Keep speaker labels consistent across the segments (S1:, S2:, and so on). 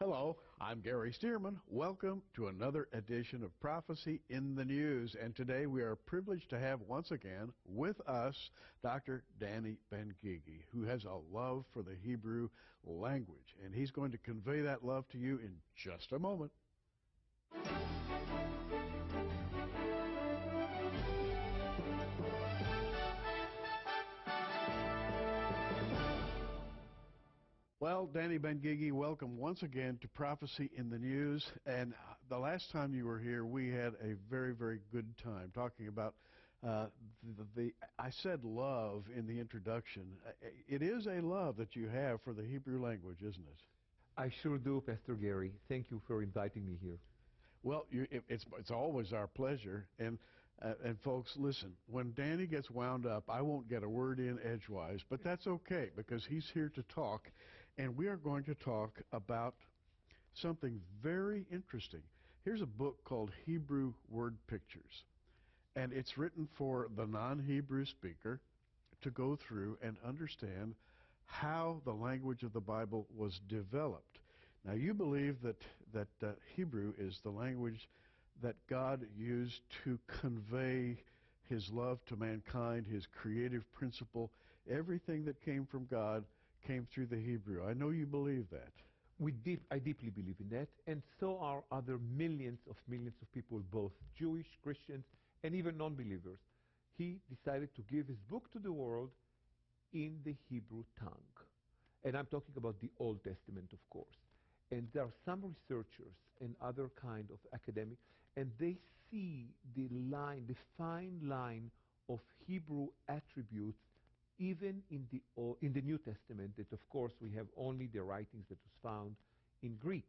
S1: Hello, I'm Gary Stearman. Welcome to another edition of Prophecy in the News. And today we are privileged to have once again with us Dr. Danny Ben-Gigi, who has a love for the Hebrew language. And he's going to convey that love to you in just a moment. Well, Danny Ben-Gigi, welcome once again to Prophecy in the News. And the last time you were here, we had a very, very good time talking about I said love in the introduction. It is a love that you have for the Hebrew language, isn't it?
S2: I sure do, Pastor Gary. Thank you for inviting me here.
S1: Well, it's always our pleasure. And folks, listen, when Danny gets wound up, I won't get a word in edgewise, but that's okay because he's here to talk. And we are going to talk about something very interesting. Here's a book called Hebrew Word Pictures. And it's written for the non-Hebrew speaker to go through and understand how the language of the Bible was developed. Now, you believe that Hebrew is the language that God used to convey His love to mankind, His creative principle. Everything that came from God came through the Hebrew. I know you believe that.
S2: I deeply believe in that, and so are other millions of people, both Jewish, Christians, and even non-believers. He decided to give his book to the world in the Hebrew tongue. And I'm talking about the Old Testament, of course. And there are some researchers and other kind of academics, and they see the fine line of Hebrew attributes even in the New Testament, that of course we have only the writings that was found in Greek.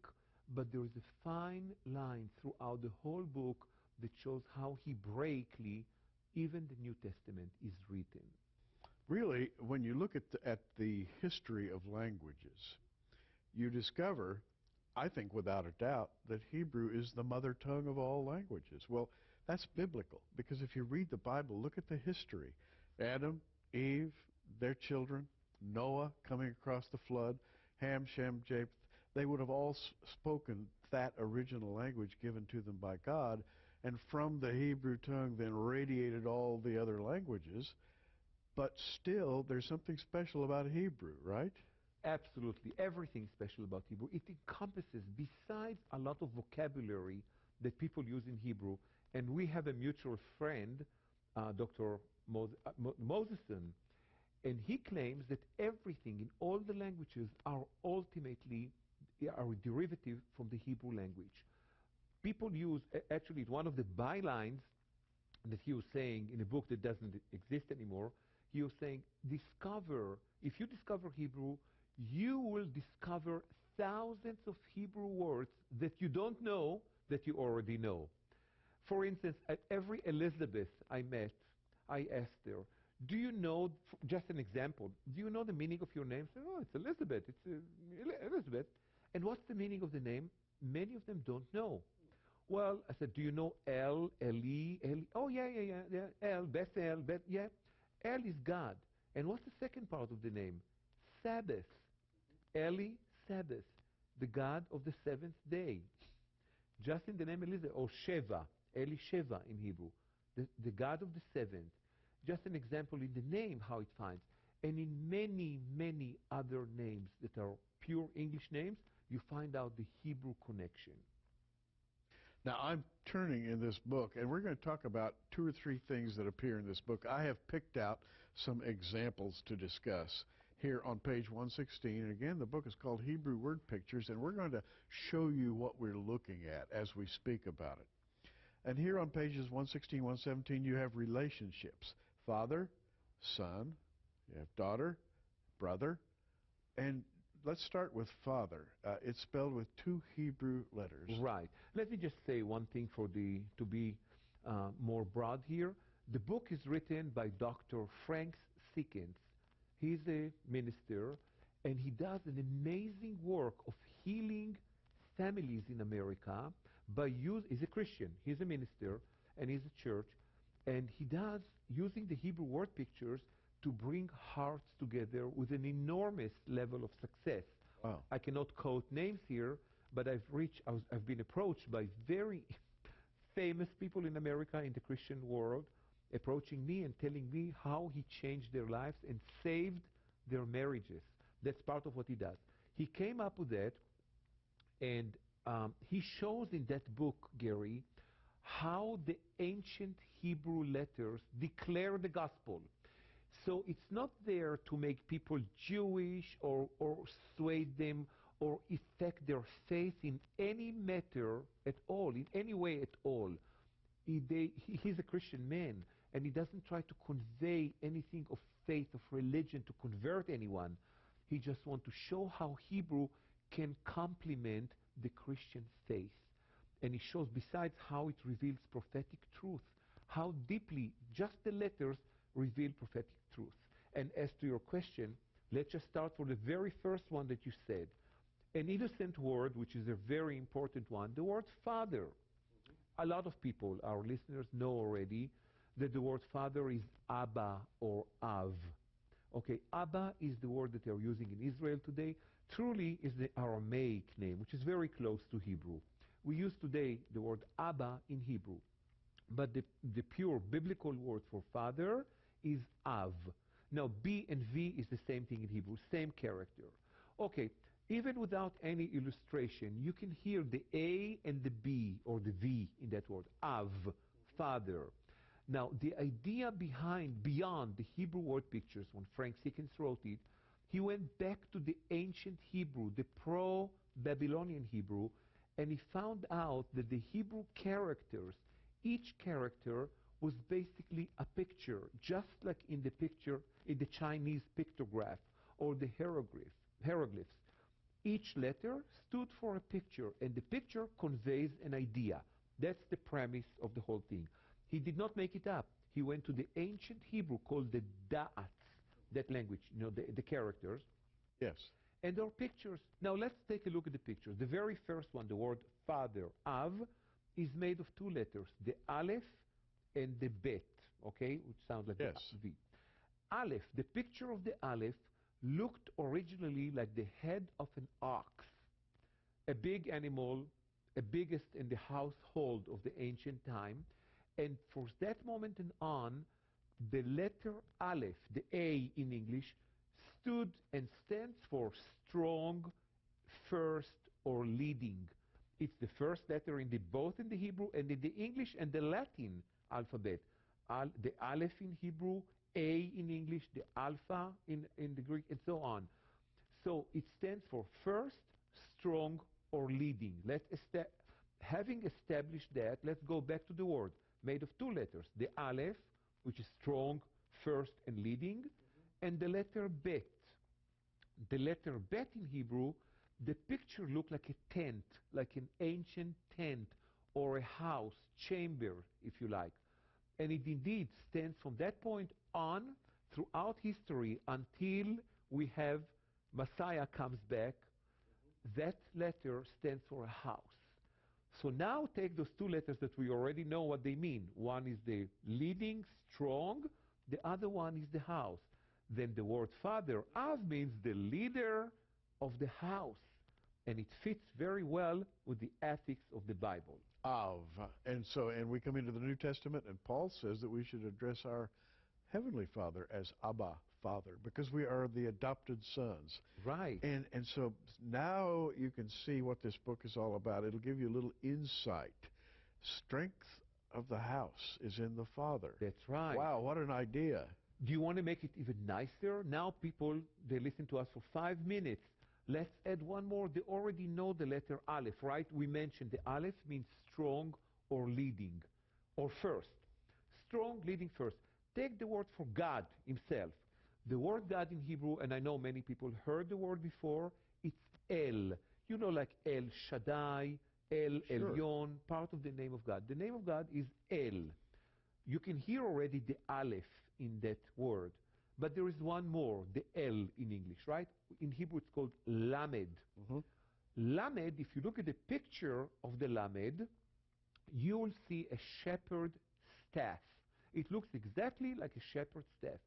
S2: But there is a fine line throughout the whole book that shows how Hebraically even the New Testament is written.
S1: Really, when you look at the history of languages, you discover, I think without a doubt, that Hebrew is the mother tongue of all languages. Well, that's biblical, because if you read the Bible, look at the history. Adam, Eve, their children, Noah coming across the flood, Ham, Shem, Japheth, they would have all spoken that original language given to them by God, and from the Hebrew tongue then radiated all the other languages. But still, there's something special about Hebrew, right?
S2: Absolutely. Everything special about Hebrew. It encompasses, besides a lot of vocabulary that people use in Hebrew, and we have a mutual friend, Dr. Moseson, and he claims that everything in all the languages are ultimately a derivative from the Hebrew language. People use, actually, one of the bylines that he was saying in a book that doesn't exist anymore, he was saying, if you discover Hebrew, you will discover thousands of Hebrew words that you don't know that you already know. For instance, at every Elizabeth I met, I asked her, do you know, just an example, do you know the meaning of your name? I said, oh, it's Elizabeth, it's Elizabeth. And what's the meaning of the name? Many of them don't know. Well, I said, do you know El, Eli, Eli? Oh, yeah, El, Beth El, Beth, yeah. El is God. And what's the second part of the name? Sabbath. Eli, Sabbath, the God of the seventh day. Just in the name Elizabeth, or Sheva, Eli Sheva in Hebrew, the God of the seventh. Just an example in the name, how it finds. And in many, many other names that are pure English names, you find out the Hebrew connection.
S1: Now, I'm turning in this book, and we're going to talk about 2 or 3 things that appear in this book. I have picked out some examples to discuss here on page 116. And again, the book is called Hebrew Word Pictures, and we're going to show you what we're looking at as we speak about it. And here on pages 116, 117, you have relationships. Father, son, you have daughter, brother, and let's start with father. It's spelled with 2 Hebrew letters.
S2: Right. Let me just say one thing to be more broad here. The book is written by Dr. Frank Sickens. He's a minister, and he does an amazing work of healing families in America he's a Christian, he's a minister, and he's a church, and he does using the Hebrew word pictures to bring hearts together with an enormous level of success.
S1: Wow.
S2: I cannot quote names here, but I've been approached by very famous people in America, in the Christian world, approaching me and telling me how he changed their lives and saved their marriages. That's part of what he does. He came up with that, and he shows in that book, Gary, how the ancient Hebrew letters declare the gospel. So it's not there to make people Jewish or sway them or affect their faith in any matter at all, in any way at all. He's a Christian man, and he doesn't try to convey anything of faith, of religion, to convert anyone. He just wants to show how Hebrew can complement the Christian faith. And he shows, besides how it reveals prophetic truth, how deeply just the letters reveal prophetic truth. And as to your question, let's just start with the very first one that you said. An innocent word, which is a very important one, the word father. A lot of people, our listeners, know already that the word father is Abba or Av. Okay, Abba is the word that they're using in Israel today. Truly is the Aramaic name, which is very close to Hebrew. We use today the word Abba in Hebrew. But the pure biblical word for father is Av. Now, B and V is the same thing in Hebrew, same character. Okay, even without any illustration, you can hear the A and the B, or the V in that word, Av, father. Now, the idea beyond the Hebrew word pictures, when Frank Sickens wrote it, he went back to the ancient Hebrew, the pro-Babylonian Hebrew, and he found out that the Hebrew characters, each character was basically a picture, just like in the picture, in the Chinese pictograph or the hieroglyphs. Each letter stood for a picture, and the picture conveys an idea. That's the premise of the whole thing. He did not make it up. He went to the ancient Hebrew called the Da'ats, that language, the characters.
S1: Yes.
S2: And there are pictures. Now let's take a look at the pictures. The very first one, the word father, Av, is made of two letters, the Aleph and the Bet, okay, which sounds like
S1: yes.
S2: the V. Aleph, the picture of the Aleph looked originally like the head of an ox, a big animal, a biggest in the household of the ancient time. And for that moment and on, the letter Aleph, the A in English, stood and stands for strong, first, or leading. It's the first letter both in the Hebrew and in the English and the Latin alphabet. The Aleph in Hebrew, A in English, the Alpha in the Greek, and so on. So it stands for first, strong, or leading. Having established that, let's go back to the word made of two letters, the Aleph, which is strong, first, and leading, and the letter Bet. The letter Bet in Hebrew, the picture looked like a tent, like an ancient tent, or a house, chamber, if you like. And it indeed stands from that point on throughout history until we have Messiah comes back. That letter stands for a house. So now take those two letters that we already know what they mean. One is the leading, strong. The other one is the house. Then the word father, Av, means the leader of the house. And it fits very well with the ethics of the Bible.
S1: Av. And we come into the New Testament, and Paul says that we should address our Heavenly Father as Abba, Father, because we are the adopted sons.
S2: Right.
S1: And so now you can see what this book is all about. It'll give you a little insight. Strength of the house is in the Father.
S2: That's right.
S1: Wow, what an idea.
S2: Do you want to make it even nicer? Now people, they listen to us for 5 minutes. Let's add one more. They already know the letter Aleph, right? We mentioned the Aleph means strong or leading or first. Strong, leading, first. Take the word for God himself. The word God in Hebrew, and I know many people heard the word before, it's El. You know, like El Shaddai, El Elyon, part of the name of God. The name of God is El. You can hear already the Aleph in that word. But there is one more, the L in English, right? In Hebrew it's called Lamed. Lamed, if you look at the picture of the Lamed, you will see a shepherd staff. It looks exactly like a shepherd staff.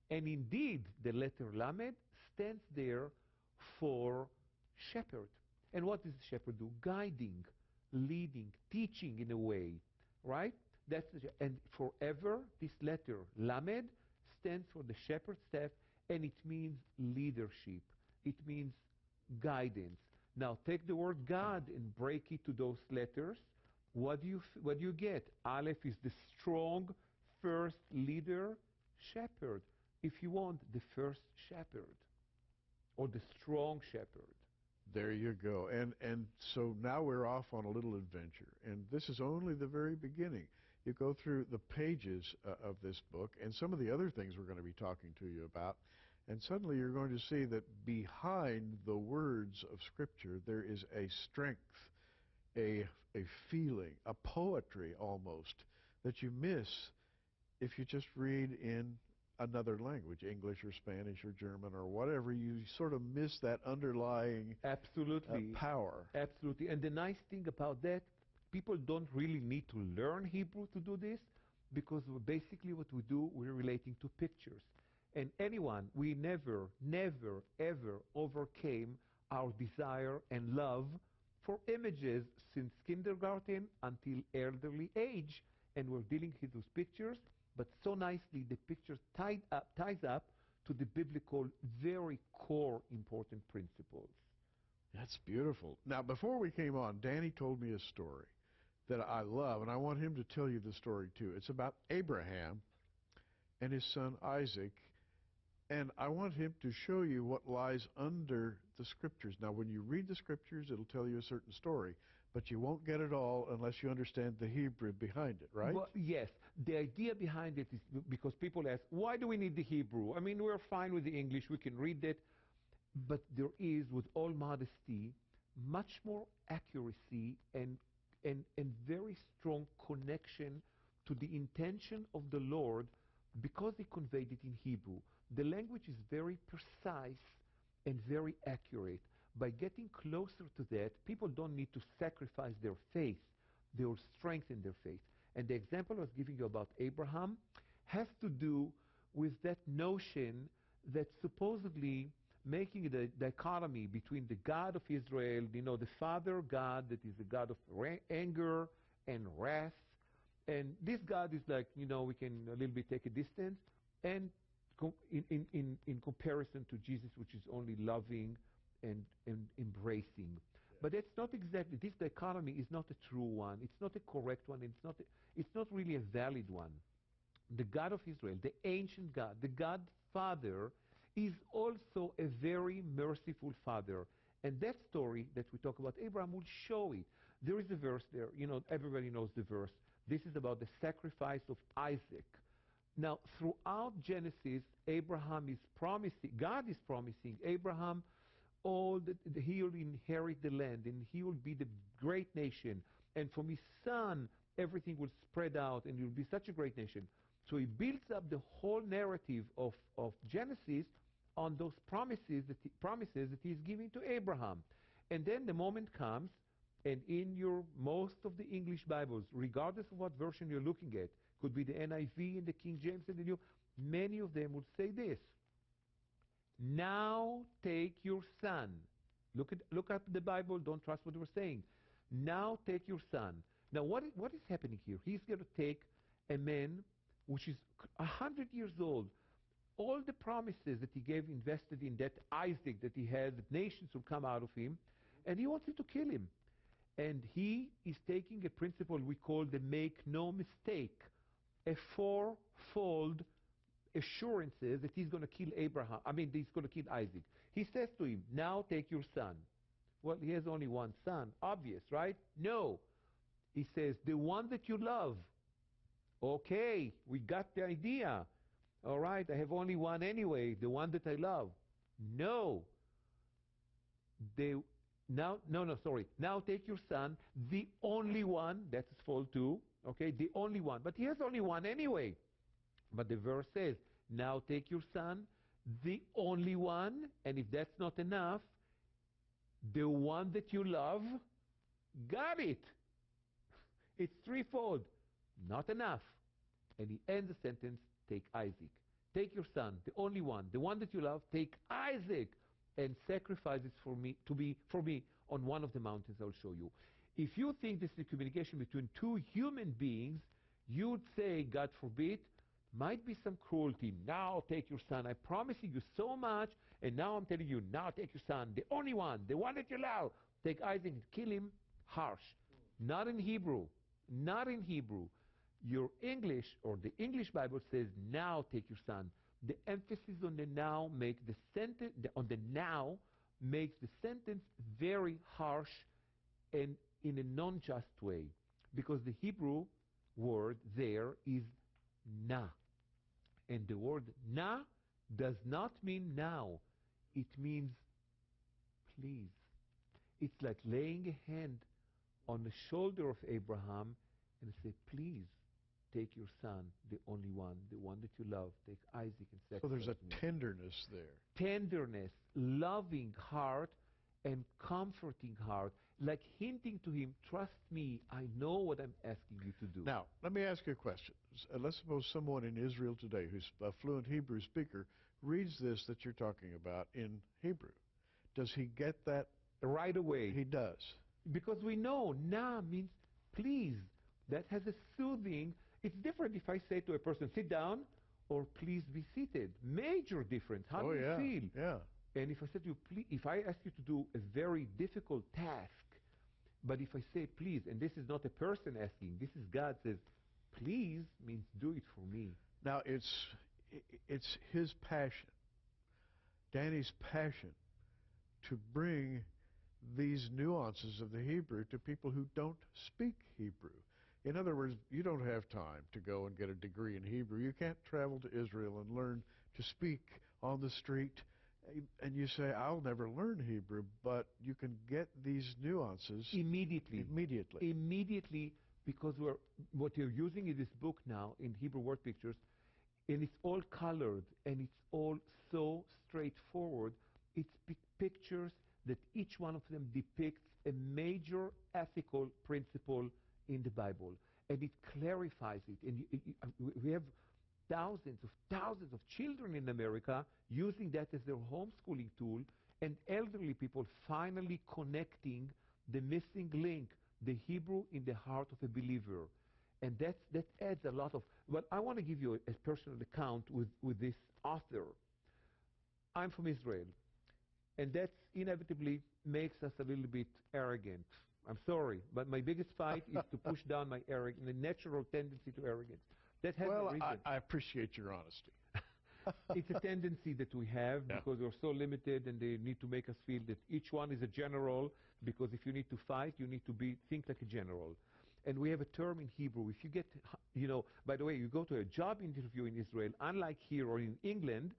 S2: And indeed, the letter Lamed stands there for shepherd. And what does the shepherd do? Guiding, leading, teaching in a way, right? And forever, this letter, Lamed, stands for the shepherd's staff, and it means leadership. It means guidance. Now take the word God and break it to those letters. What do you get? Aleph is the strong first leader, shepherd. If you want, the first shepherd or the strong shepherd.
S1: There you go. And so now we're off on a little adventure. And this is only the very beginning. You go through the pages of this book and some of the other things we're going to be talking to you about, and suddenly you're going to see that behind the words of Scripture there is a strength, a feeling, a poetry almost, that you miss if you just read in another language, English or Spanish or German or whatever. You sort of miss that underlying power.
S2: Absolutely. And the nice thing about that, people don't really need to learn Hebrew to do this, because basically what we do, we're relating to pictures. And we never, ever overcame our desire and love for images since kindergarten until elderly age. And we're dealing with those pictures, but so nicely the picture ties up to the biblical, very core important principles.
S1: That's beautiful. Now, before we came on, Danny told me a story that I love, and I want him to tell you the story too. It's about Abraham and his son Isaac, and I want him to show you what lies under the Scriptures. Now, when you read the Scriptures, it'll tell you a certain story, but you won't get it all unless you understand the Hebrew behind it, right?
S2: Well, yes. The idea behind it is because people ask, why do we need the Hebrew? I mean, we're fine with the English. We can read it. But there is, with all modesty, much more accuracy and very strong connection to the intention of the Lord, because he conveyed it in Hebrew. The language is very precise and very accurate. By getting closer to that, people don't need to sacrifice their faith. They will strengthen their faith. And the example I was giving you about Abraham has to do with that notion that supposedly making the dichotomy between the God of Israel, the Father God that is the God of anger and wrath, and this God is like, we can a little bit take a distance, and in comparison to Jesus, which is only loving and embracing. Yeah. But that's not exactly, this dichotomy is not a true one. It's not a correct one. It's not really a valid one. The God of Israel, the ancient God, the God Father, is also a very merciful Father. And that story that we talk about Abraham will show it. There is a verse there. Everybody knows the verse. This is about the sacrifice of Isaac. Now, throughout Genesis, God is promising Abraham he will inherit the land, and he will be the great nation. And from his son, everything will spread out, and he will be such a great nation. So he builds up the whole narrative of Genesis on those promises that he's giving to Abraham. And then the moment comes, and in most of the English Bibles, regardless of what version you're looking at, could be the NIV and the King James and the New, many of them would say this: now take your son. Look up the Bible, don't trust what we're saying. Now take your son. Now what is happening here? He's going to take a man which is 100 years old. All the promises that he gave invested in that Isaac that he had, that nations will come out of him, and he wants to kill him. And he is taking a principle we call the make no mistake, a fourfold assurances that he's going to kill he's going to kill Isaac. He says to him, now take your son. Well, he has only one son. Obvious, right? No. He says, the one that you love. Okay, we got the idea. All right, I have only one anyway, the one that I love. No. Now take your son, the only one, that's fold 2, okay, the only one. But he has only one anyway. But the verse says, now take your son, the only one, and if that's not enough, the one that you love. Got it. It's threefold. Not enough. And he ends the sentence, take Isaac. Take your son, the only one, the one that you love, take Isaac, and sacrifice it for me on one of the mountains I'll show you. If you think this is a communication between two human beings, you'd say, God forbid, might be some cruelty. Now take your son. I promising you so much, and now I'm telling you, now take your son, the only one, the one that you love. Take Isaac and kill him. Harsh. Not in Hebrew. Not in Hebrew. Your English, or the English Bible says, now take your son. The emphasis on the now makes the sentence, on the now makes the sentence very harsh and in a non-just way. Because the Hebrew word there is na. And the word na does not mean now. It means please. It's like laying a hand on the shoulder of Abraham and say, please take your son, the only one, the one that you love. Take Isaac and sacrifice.
S1: So there's a
S2: me.
S1: tenderness there.
S2: Tenderness, loving heart, and comforting heart, like hinting to him, trust me, I know what I'm asking you to do.
S1: Now, let me ask you a question. Let's suppose someone in Israel today who's a fluent Hebrew speaker reads this that you're talking about in Hebrew. Does he get that?
S2: Right away.
S1: He does.
S2: Because we know na means please. That has a soothing. It's different if I say to a person, sit down, or please be seated. Major difference. How do you feel?
S1: Yeah.
S2: And if I said to you, please, if I ask you to do a very difficult task, but if I say please, and this is not a person asking, this is God says, please means do it for me.
S1: Now it's his passion, Danny's passion, to bring these nuances of the Hebrew to people who don't speak Hebrew. In other words, you don't have time to go and get a degree in Hebrew. You can't travel to Israel and learn to speak on the street. And you say, I'll never learn Hebrew, but you can get these nuances
S2: Immediately, because what you're using in this book now in Hebrew word pictures, and it's all colored, and it's all so straightforward. It's pictures that each one of them depicts a major ethical principle in the Bible, and it clarifies it. And we have thousands of children in America using that as their homeschooling tool, and elderly people finally connecting the missing link, the Hebrew in the heart of a believer. And that adds a lot of... Well, I want to give you a personal account with this author. I'm from Israel, and that inevitably makes us a little bit arrogant. I'm sorry, but my biggest fight is to push down my arrogance, the natural tendency to arrogance. That has a reason.
S1: I appreciate your honesty.
S2: It's a tendency that we have because we're so limited, and they need to make us feel that each one is a general, because if you need to fight, you need to think like a general. And we have a term in Hebrew. If you get, by the way, you go to a job interview in Israel, unlike here or in England,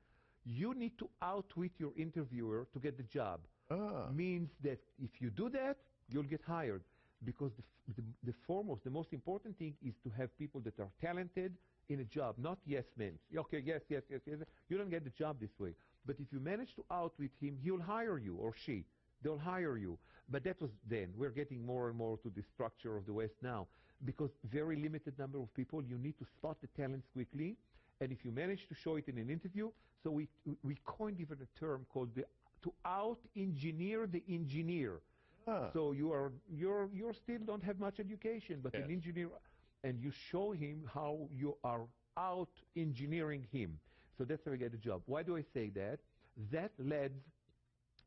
S2: you need to outwit your interviewer to get the job. Means that if you do that, you'll get hired. Because the foremost, the most important thing is to have people that are talented in a job, not yes men. Okay, yes. You don't get the job this way. But if you manage to outwit him, he'll hire you, or she. They'll hire you. But that was then. We're getting more and more to the structure of the West now. Because very limited number of people, you need to spot the talents quickly. And if you manage to show it in an interview, so we coined even a term called to out-engineer the engineer. So you still don't have much education, but an engineer, and you show him how you are out-engineering him. So that's how you get a job. Why do I say that? That led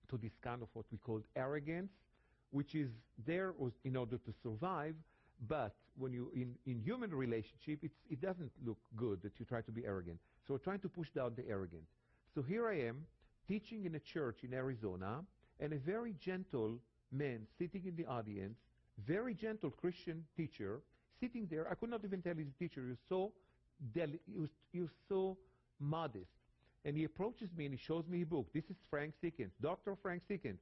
S2: to this kind of what we call arrogance, which is there was in order to survive, but when you in human relationship, it doesn't look good that you try to be arrogant. So we're trying to push down the arrogance. So here I am teaching in a church in Arizona, and a very gentle man sitting in the audience, very gentle Christian teacher, sitting there. I could not even tell he's a teacher. He was so modest. And he approaches me and he shows me a book. This is Frank Sickens, Dr. Frank Sickens.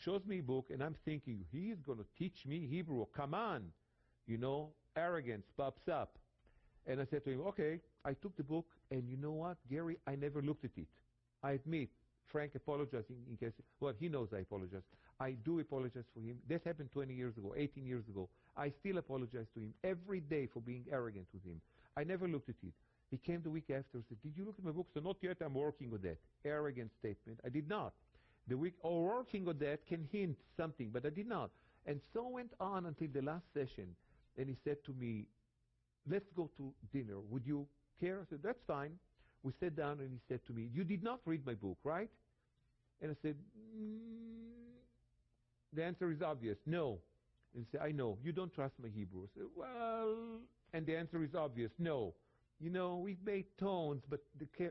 S2: Shows me a book, and I'm thinking, he is going to teach me Hebrew. Come on. Arrogance pops up. And I said to him, okay. I took the book, and you know what, Gary, I never looked at it. I admit, Frank apologizing in case, well, he knows I apologize. I do apologize for him. This happened 20 years ago, 18 years ago. I still apologize to him every day for being arrogant with him. I never looked at it. He came the week after and said, did you look at my book? So not yet, I'm working with that. Arrogant statement. I did not. The week or working on that can hint something, but I did not. And so went on until the last session. And he said to me, let's go to dinner. Would you care? I said, that's fine. We sat down and he said to me, you did not read my book, right? And I said, the answer is obvious, no. And he said, I know, you don't trust my Hebrew. I said, well, and the answer is obvious, no. You know, we've made tones, but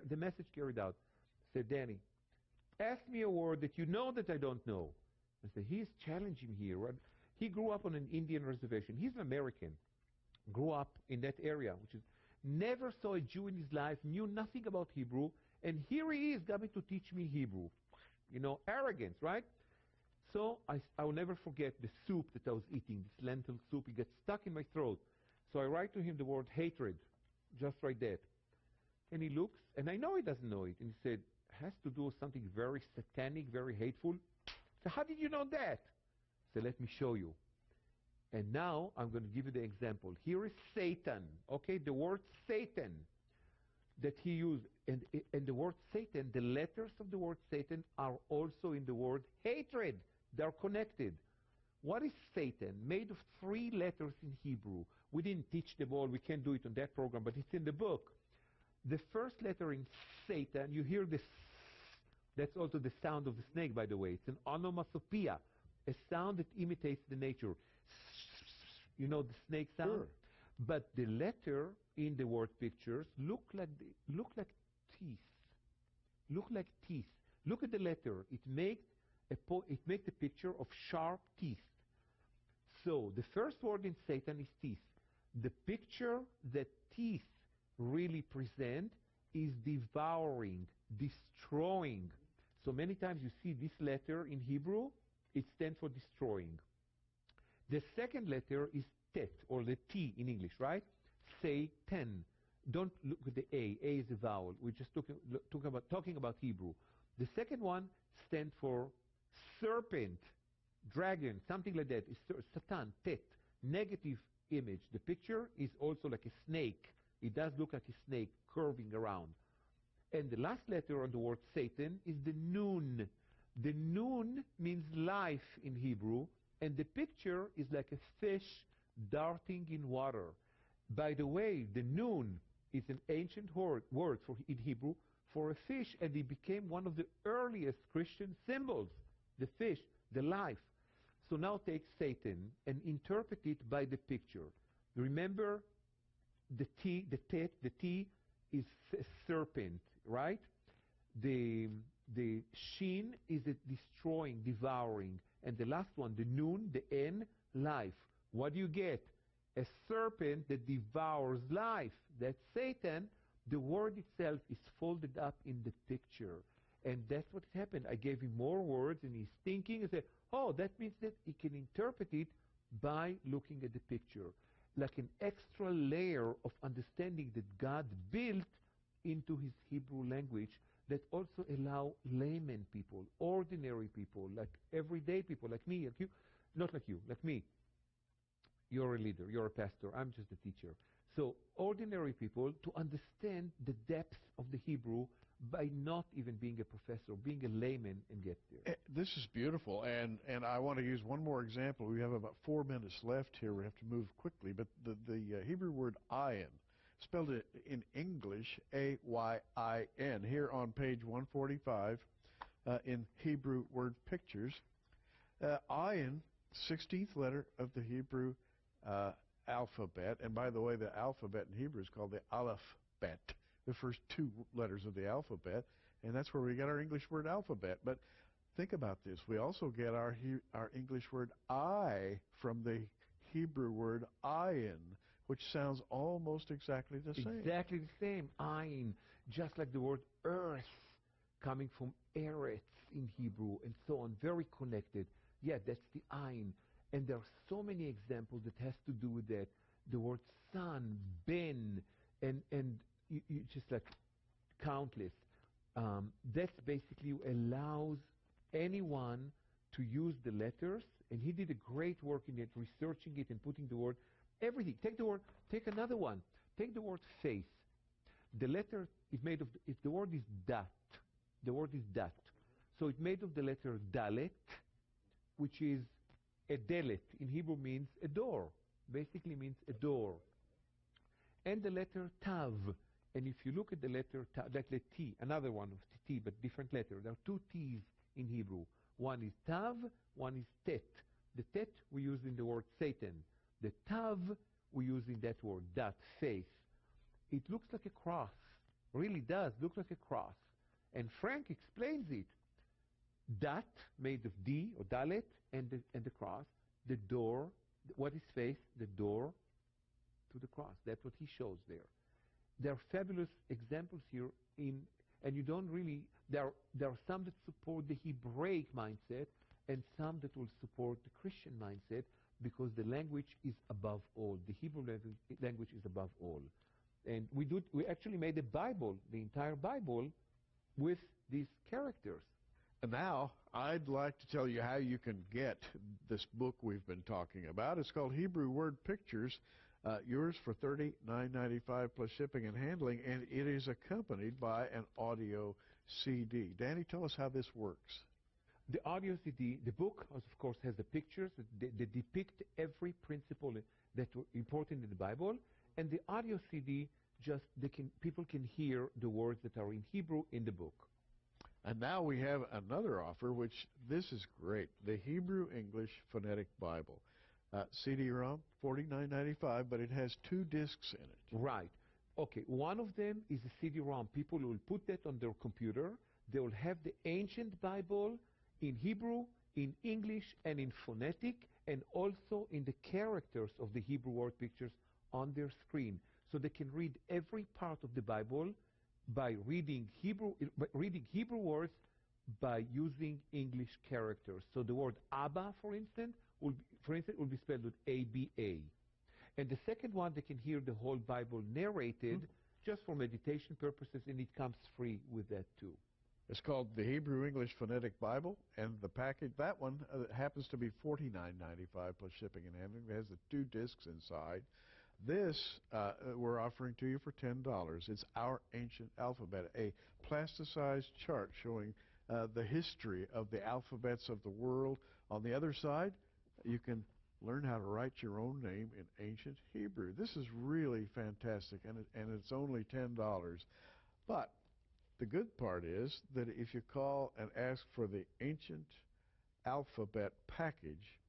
S2: the message carried out. I said, Danny, ask me a word that you know that I don't know. I said, he's challenging here. Right? He grew up on an Indian reservation. He's an American. Grew up in that area, which is never saw a Jew in his life, knew nothing about Hebrew, and here he is coming to teach me Hebrew. You know, arrogance, right? So I will never forget the soup that I was eating, this lentil soup. It gets stuck in my throat. So I write to him the word hatred, just like that. And he looks, and I know he doesn't know it. And he said, has to do with something very satanic, very hateful. So how did you know that? So let me show you. And now I'm going to give you the example. Here is Satan, okay? The word Satan that he used. And the word Satan, the letters of the word Satan are also in the word hatred. They're connected. What is Satan? Made of 3 letters in Hebrew. We didn't teach them all. We can't do it on that program, but it's in the book. The first letter in Satan, you hear this. That's also the sound of the snake, by the way. It's an onomatopoeia, a sound that imitates the nature. You know the snake sound?
S1: Sure.
S2: But the letter in the word pictures look like teeth. Look like teeth. Look at the letter. It makes the picture of sharp teeth. So the first word in Satan is teeth. The picture that teeth really present is devouring, destroying. So many times you see this letter in Hebrew, it stands for destroying. The second letter is tet, or the T in English, right? Say 10. Don't look at the A. A is a vowel. We're just talking about Hebrew. The second one stands for serpent, dragon, something like that. It's Satan, tet, negative image. The picture is also like a snake. It does look like a snake curving around. And the last letter on the word Satan is the nun. The nun means life in Hebrew, and the picture is like a fish darting in water. By the way, the nun is an ancient word in Hebrew for a fish, and it became one of the earliest Christian symbols, the fish, the life. So now take Satan and interpret it by the picture. Remember, the T is a serpent, right? The shin is a destroying, devouring. And the last one, the nun, the N, life. What do you get? A serpent that devours life. That's Satan. The word itself is folded up in the picture. And that's what happened. I gave him more words, and he's thinking and said, oh, that means that he can interpret it by looking at the picture. Like an extra layer of understanding that God built into his Hebrew language that also allow layman people, ordinary people, like everyday people, like me, like you, not like you, like me. You're a leader, you're a pastor, I'm just a teacher. So ordinary people to understand the depth of the Hebrew by not even being a professor, being a layman, and get there.
S1: This is beautiful, and I want to use one more example. We have about 4 minutes left here. We have to move quickly, but the Hebrew word ayin, spelled in English, A-Y-I-N, here on page 145 in Hebrew word pictures. Ayin, 16th letter of the Hebrew alphabet, and by the way, the alphabet in Hebrew is called the aleph-bet, the first 2 letters of the alphabet, and that's where we get our English word alphabet. But think about this. We also get our English word I from the Hebrew word ayin, which sounds almost exactly the same.
S2: Exactly the same. Ayin, just like the word earth coming from eretz in Hebrew and so on, very connected. Yeah, that's the ayin. And there are so many examples that has to do with that. The word son, ben, and you just like countless. That basically allows anyone to use the letters, and he did a great work in it, researching it and putting the word, everything. Take another one. Take the word faith. The letter is made of, if the word is dat, the word is dat. So it's made of the letter dalet, which is a delet. In Hebrew means a door, basically means a door. And the letter tav. And if you look at the letter tav, like the T, another one of T, but different letter. There are two T's in Hebrew. One is tav, one is tet. The tet we use in the word Satan. The tav we use in that word, dat, faith. It looks like a cross, really does look like a cross. And Frank explains it. Dat, made of D or dalet, and the cross. The door, what is faith? The door to the cross. That's what he shows there. There are fabulous examples here and you don't really, there are some that support the Hebraic mindset and some that will support the Christian mindset because the language is above all. The Hebrew language is above all. And we actually made a Bible, the entire Bible, with these characters.
S1: And now, I'd like to tell you how you can get this book we've been talking about. It's called Hebrew Word Pictures. Yours for $39.95 plus shipping and handling, and it is accompanied by an audio CD. Danny, tell us how this works.
S2: The audio CD, the book, of course, has the pictures that depict every principle that were important in the Bible, and the audio CD, people can hear the words that are in Hebrew in the book.
S1: And now we have another offer, which this is great, the Hebrew English Phonetic Bible. CD-ROM, $49.95, but it has 2 discs in it.
S2: Right. Okay, one of them is a CD-ROM. People will put that on their computer. They will have the ancient Bible in Hebrew, in English, and in phonetic, and also in the characters of the Hebrew word pictures on their screen. So they can read every part of the Bible by reading Hebrew words by using English characters. So the word Abba, for instance, will be spelled with A-B-A. And the second one, they can hear the whole Bible narrated just for meditation purposes, and it comes free with that too.
S1: It's called the Hebrew English Phonetic Bible, and the package, that one happens to be $49.95 plus shipping and handling. It has the 2 discs inside. This we're offering to you for $10. It's Our Ancient Alphabet, a plasticized chart showing the history of the alphabets of the world. On the other side, you can learn how to write your own name in ancient Hebrew. This is really fantastic, and it's only $10. But the good part is that if you call and ask for the Ancient Alphabet package,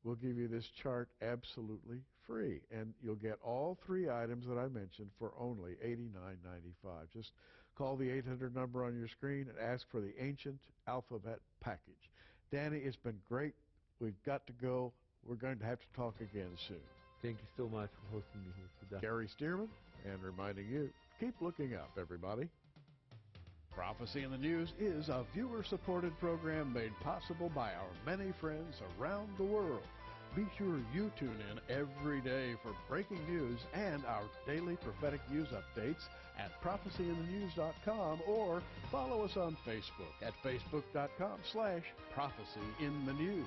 S1: we'll give you this chart absolutely free, and you'll get all 3 items that I mentioned for only $89.95. Just call the 800 number on your screen and ask for the Ancient Alphabet package. Danny, it's been great. We've got to go. We're going to have to talk again soon.
S2: Thank you so much for hosting me here today.
S1: Gary Stearman, and reminding you, keep looking up, everybody. Prophecy in the News is a viewer-supported program made possible by our many friends around the world. Be sure you tune in every day for breaking news and our daily prophetic news updates at prophecyinthenews.com, or follow us on Facebook at facebook.com/prophecyinthenews.